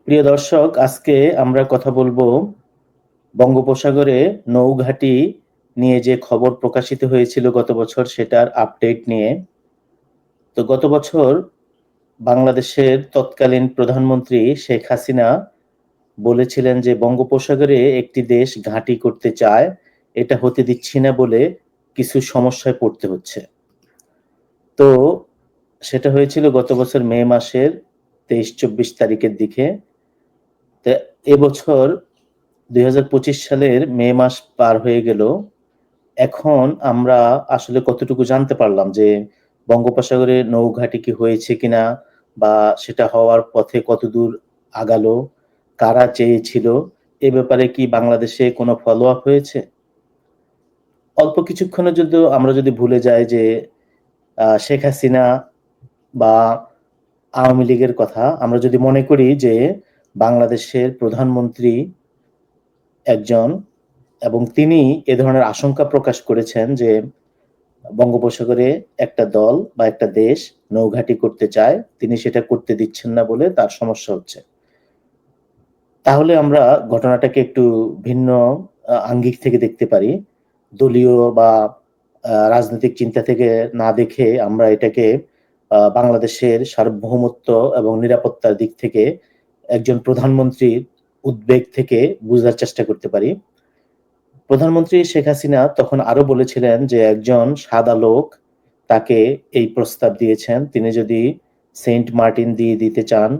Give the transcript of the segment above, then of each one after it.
প্রিয় দর্শক, আজকে আমরা কথা বলবো বঙ্গোপসাগরে নৌঘাঁটি নিয়ে যে খবর প্রকাশিত হয়েছিল গত বছর সেটার আপডেট নিয়ে। তো গত বছর বাংলাদেশের তৎকালীন প্রধানমন্ত্রী শেখ হাসিনা বলেছিলেন যে বঙ্গোপসাগরে একটি দেশ ঘাঁটি করতে চায়, এটা হতে দিচ্ছি না বলে কিছু সমস্যায় পড়তে হচ্ছে। তো সেটা হয়েছিল গত বছর মে মাসের 23-24 তারিখের দিকে। তো এবছর 2025 সালের মে মাস পার হয়ে গেল। এখন আমরা আসলে কতটুকু জানতে পারলাম যে বঙ্গোপসাগরে নৌঘাঁটি কি হয়েছে কিনা, বা সেটা হওয়ার পথে কতদূর আগালো, কারা চেয়েছিল, এ ব্যাপারে কি বাংলাদেশে কোনো ফলো আপ হয়েছে? অল্প কিছুক্ষণের জন্য আমরা যদি ভুলে যাই যে শেখ হাসিনা বা আওয়ামী লীগের কথা, আমরা যদি মনে করি যে বাংলাদেশের প্রধানমন্ত্রী একজন, এবং তিনি এ ধরনের আশঙ্কা প্রকাশ করেছেন যে বঙ্গোপসাগরে একটা দল বা একটা দেশ নৌঘাঁটি করতে চায়, তিনি সেটা করতে দিচ্ছেন না বলে তার সমস্যা হচ্ছে। তাহলে আমরা ঘটনাটাকে একটু ভিন্ন আঙ্গিক থেকে দেখতে পারি। দলীয় বা রাজনৈতিক চিন্তা থেকে না দেখে আমরা এটাকে বাংলাদেশের সার্বভৌমত্ব এবং নিরাপত্তার দিক থেকে একজন প্রধানমন্ত্রীর উদ্বেগ থেকে বুঝার চেষ্টা করতে পারি। প্রধানমন্ত্রী শেখ হাসিনা তখন আরো বলেছিলেন যে একজন সাদা লোক তাকে এই প্রস্তাব দিয়েছেন, তিনি যদি সেন্ট মার্টিন দিয়ে দিতে চান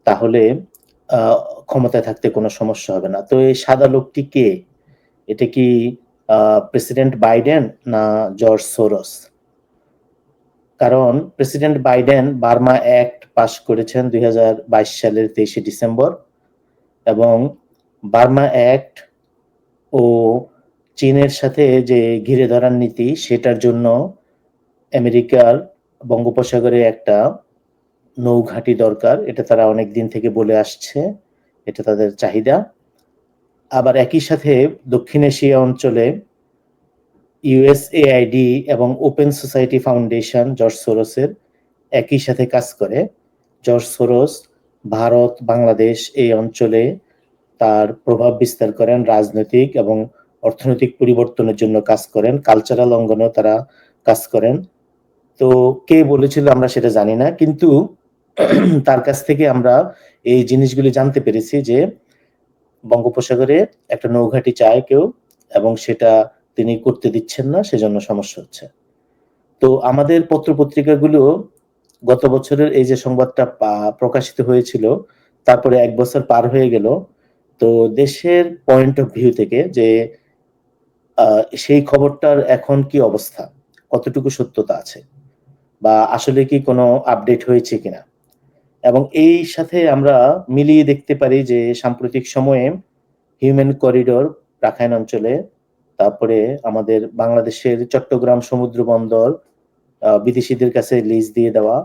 তাহলে আহ, ক্ষমতায় থাকতে কোনো সমস্যা হবে না। তো এই সাদা লোকটি কে? এটা কি প্রেসিডেন্ট বাইডেন না জর্জ সোরস? কারণ প্রেসিডেন্ট বাইডেন বার্মা অ্যাক্ট পাশ করেছেন 2022 সালের 23শে ডিসেম্বর, এবং বার্মা অ্যাক্ট ও চীনের সাথে যে ঘিরে ধরার নীতি, সেটার জন্য আমেরিকার বঙ্গোপসাগরে একটা নৌঘাঁটি দরকার, এটা তারা অনেক দিন থেকে বলে আসছে, এটা তাদের চাহিদা। আবার একই সাথে দক্ষিণ এশিয়া অঞ্চলে ইউএসএআইডি এবং ওপেন সোসাইটি ফাউন্ডেশন জর্জ সোরসের একই সাথে কাজ করে। জর্জ সোরস ভারত, বাংলাদেশ এই অঞ্চলে তার প্রভাব বিস্তার করেন, রাজনৈতিক এবং অর্থনৈতিক পরিবর্তনের জন্য কাজ করেন, কালচারাল অঙ্গনেও তারা কাজ করেন। তো কে বলেছিল আমরা সেটা জানি না, কিন্তু তার কাছ থেকে আমরা এই জিনিসগুলি জানতে পেরেছি যে বঙ্গোপসাগরে একটা নৌঘাঁটি চায় কেউ, এবং সেটা তিনি করতে দিচ্ছেন না, সেজন্য সমস্যা হচ্ছে। তো আমাদের পত্রপত্রিকাগুলো গত বছরের এই যে সংবাদটা প্রকাশিত হয়েছিল, তারপরে 1 বছর পার হয়ে গেল। তো দেশের পয়েন্ট অফ ভিউ থেকে যে সেই খবরটার এখন কি অবস্থা, কতটুকু সত্যতা আছে, বা আসলে কি কোনো আপডেট হয়েছে কিনা, এবং এই সাথে আমরা মিলিয়ে দেখতে পারি যে সাম্প্রতিক সময়ে হিউম্যান করিডোর রাখাইন অঞ্চলে, তারপরে আমাদের বাংলাদেশের চট্টগ্রাম সমুদ্র বন্দর বিদেশিদের কাছে লিজ দিয়ে দেওয়া,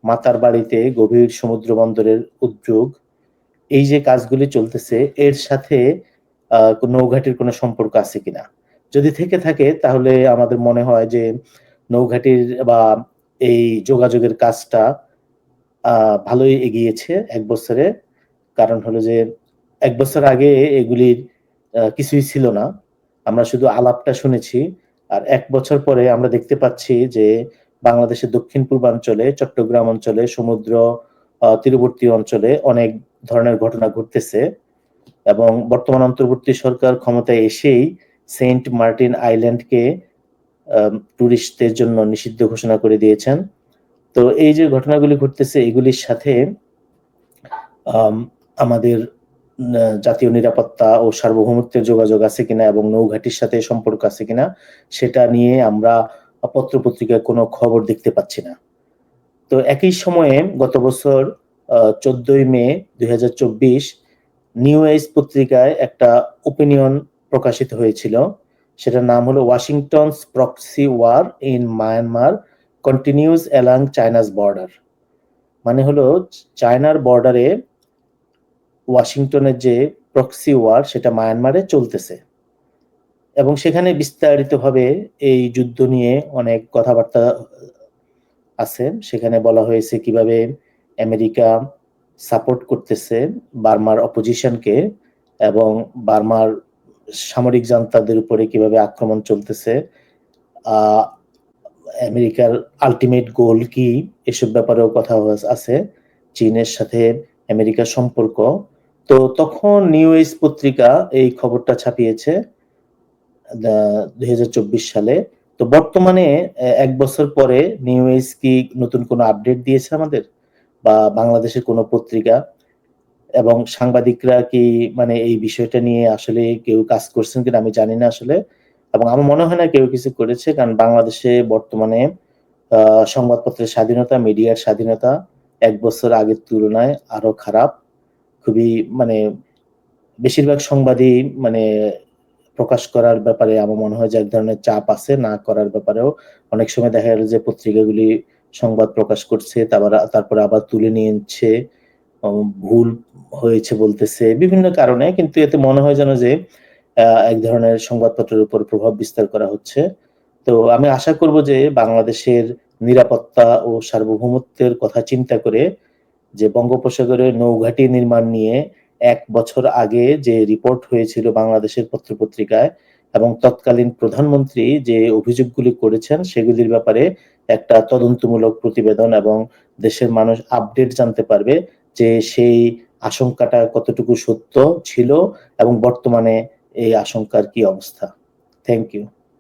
মাতার বাড়িতে গভীর সমুদ্র বন্দরের উদ্যোগ, এই যে কাজগুলি চলতেছে এর সাথে নৌঘাটির কোনো সম্পর্ক আছে কিনা। যদি থেকে থাকে তাহলে আমাদের মনে হয় যে নৌঘাটির বা এই যোগাযোগের কাজটা ভালোই এগিয়েছে 1 বছরে। কারণ হলো যে 1 বছর আগে এগুলির কিছুই ছিল না, আমরা শুধু আলাপটা শুনেছি। আর 1 বছর পরে আমরা দেখতে পাচ্ছি যে বাংলাদেশের দক্ষিণ পূর্বাঞ্চলে, চট্টগ্রাম অঞ্চলে, সমুদ্র তীরবর্তী অঞ্চলে অনেক ধরনের ঘটনা ঘটতেছে, এবং বর্তমান অন্তর্বর্তী সরকার ক্ষমতায় এসেই সেন্ট মার্টিন আইল্যান্ডকে টুরিস্টদের জন্য নিষিদ্ধ ঘোষণা করে দিয়েছেন। তো এই যে ঘটনাগুলি ঘটতেছে এগুলির সাথে আম, আমাদের জাতীয় নিরাপত্তা ও সার্বভৌমত্বের যোগাযোগ আছে কিনা এবং নৌঘাটির সাথে সম্পর্ক আছে কিনা, সেটা নিয়ে আমরা পত্রপত্রিকায় কোনো খবর দেখতে পাচ্ছি না। তো একই সময়ে গত বছর 14ই মে 2024 নিউ এজ পত্রিকায় একটা ওপিনিয়ন প্রকাশিত হয়েছিল, সেটার নাম হলো Washington's proxy war in Myanmar continues along China's border. মানে হলো চায়নার বর্ডারে ওয়াশিংটনের যে প্রক্সি ওয়ার সেটা মায়ানমারে চলতেছে, এবং সেখানে বিস্তারিতভাবে এই যুদ্ধ নিয়ে অনেক কথাবার্তা আছে। সেখানে বলা হয়েছে কিভাবে আমেরিকা সাপোর্ট করতেছে বার্মার অপোজিশনকে এবং বার্মার সামরিক জান্তাদের উপরে কিভাবে আক্রমণ চলতেছে, আমেরিকার আলটিমেট গোল কি, এসব ব্যাপারেও কথা আছে। চীনের সাথে আমেরিকার সম্পর্ক। তো তখন নিউ এজ পত্রিকা এই খবরটা ছাপিয়েছে 2024 সালে। তো বর্তমানে 1 বছর পরে নিউ এজ কি নতুন কোনো আপডেট দিয়েছে আমাদের, বা বাংলাদেশের কোনো পত্রিকা এবং সাংবাদিকরা কি মানে এই বিষয়টা নিয়ে আসলে কেউ কাজ করছেন কিনা আমি জানি না আসলে, এবং আমার মনে হয় না কেউ কিছু করেছে, কারণ বাংলাদেশে বর্তমানে সংবাদপত্রের স্বাধীনতা, মিডিয়ার স্বাধীনতা 1 বছর আগের তুলনায় আরো খারাপ। খুবই মানে বেশিরভাগ সংবাদই মানে প্রকাশ করার ব্যাপারে আমার মনে হয় যে এক ধরনের চাপ আছে, না করার ব্যাপারেও অনেক সময় দেখা গেল যে পত্রিকাগুলি সংবাদ প্রকাশ করছে, তারপরে আবার তুলে নিয়ে নিচ্ছে, ভুল হয়েছে বলতেছে বিভিন্ন কারণে, কিন্তু এতে মনে হয় যেন যে এক ধরনের সংবাদপত্রের উপর প্রভাব বিস্তার করা হচ্ছে। তো আমি আশা করব যে বাংলাদেশের নিরাপত্তা ও সার্বভৌমত্বের কথা চিন্তা করে যে বঙ্গোপসাগরে নৌঘাঁটি নির্মাণ নিয়ে 1 বছর আগে যে রিপোর্ট হয়েছিল বাংলাদেশের পত্রপত্রিকায়, এবং তৎকালীন প্রধানমন্ত্রী যে অভিযোগগুলি করেছেন সেগুলির ব্যাপারে একটা তদন্তমূলক প্রতিবেদন, এবং দেশের মানুষ আপডেট জানতে পারবে যে সেই আশঙ্কাটা কতটুকু সত্য ছিল এবং বর্তমানে এই আশঙ্কার কি অবস্থা। Thank you.